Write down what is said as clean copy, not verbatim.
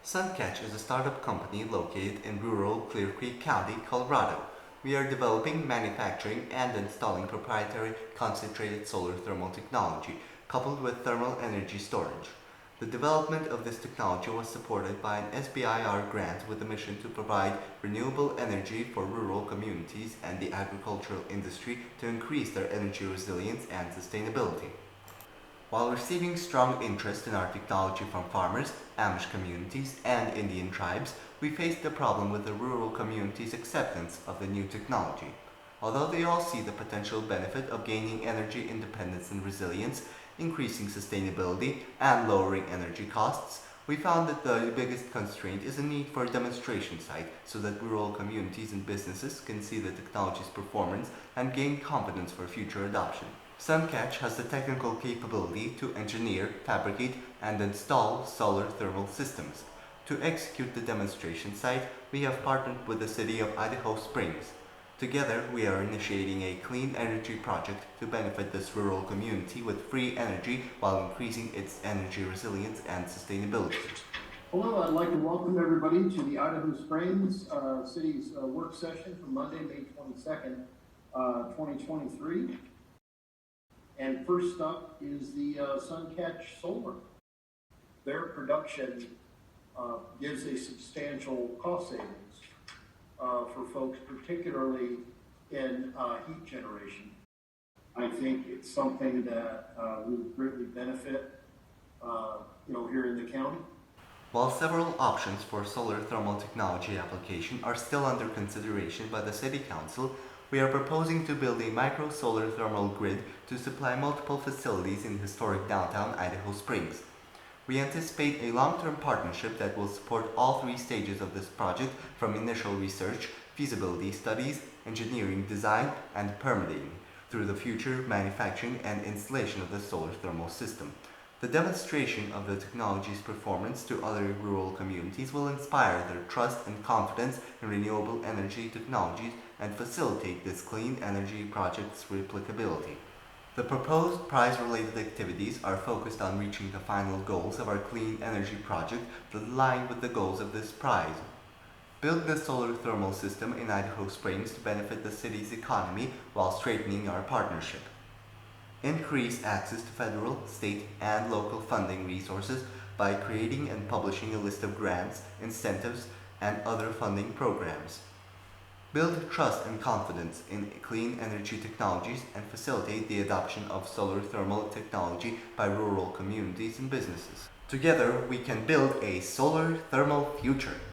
SunCatch is a startup company located in rural Clear Creek County, Colorado. We are developing, manufacturing, and installing proprietary concentrated solar thermal technology coupled with thermal energy storage. The development of this technology was supported by an SBIR grant with a mission to provide renewable energy for rural communities and the agricultural industry to increase their energy resilience and sustainability. While receiving strong interest in our technology from farmers, Amish communities, and Indian tribes, we faced the problem with the rural communities' acceptance of the new technology. Although they all see the potential benefit of gaining energy independence and resilience, increasing sustainability, and lowering energy costs, we found that the biggest constraint is a need for a demonstration site so that rural communities and businesses can see the technology's performance and gain confidence for future adoption. SunCatch has the technical capability to engineer, fabricate, and install solar thermal systems. To execute the demonstration site, we have partnered with the city of Idaho Springs. Together, we are initiating a clean energy project to benefit this rural community with free energy while increasing its energy resilience and sustainability. Hello, I'd like to welcome everybody to the Idaho Springs City's work session for Monday, May 22nd, 2023. And first up is the SunCatch Solar. Their production gives a substantial cost savings for folks, particularly in heat generation. I think it's something that we would greatly benefit, here in the county. While several options for solar thermal technology application are still under consideration by the City Council, we are proposing to build a micro solar thermal grid to supply multiple facilities in historic downtown Idaho Springs. We anticipate a long-term partnership that will support all three stages of this project, from initial research, feasibility studies, engineering design, and permitting, through the future manufacturing and installation of the solar thermal system. The demonstration of the technology's performance to other rural communities will inspire their trust and confidence in renewable energy technologies and facilitate this clean energy project's replicability. The proposed prize-related activities are focused on reaching the final goals of our clean energy project that align with the goals of this prize. Build the solar thermal system in Idaho Springs to benefit the city's economy while strengthening our partnership. Increase access to federal, state, and local funding resources by creating and publishing a list of grants, incentives, and other funding programs. Build trust and confidence in clean energy technologies and facilitate the adoption of solar thermal technology by rural communities and businesses. Together, we can build a solar thermal future.